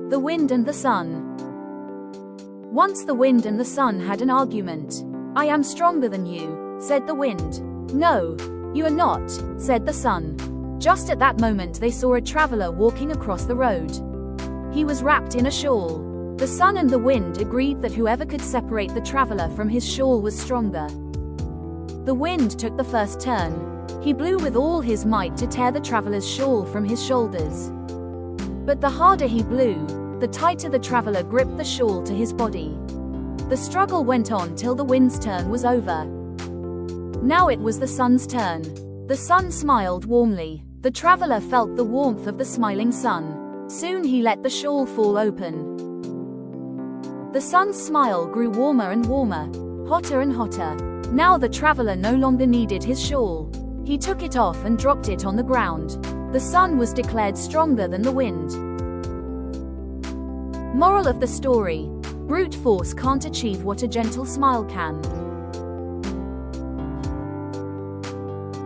The Wind and the Sun. Once the wind and the sun had an argument. "I am stronger than you," said the wind. "No, you are not," said the sun. Just at that moment they saw a traveler walking across the road. He was wrapped in a shawl. The sun and the wind agreed that whoever could separate the traveler from his shawl was stronger. The wind took the first turn. He blew with all his might to tear the traveler's shawl from his shoulders. But the harder he blew, the tighter the traveler gripped the shawl to his body. The struggle went on till the wind's turn was over. Now it was the sun's turn. The sun smiled warmly. The traveler felt the warmth of the smiling sun. Soon he let the shawl fall open. The sun's smile grew warmer and warmer, hotter and hotter. Now the traveler no longer needed his shawl. He took it off and dropped it on the ground. The sun was declared stronger than the wind. Moral of the story: brute force can't achieve what a gentle smile can.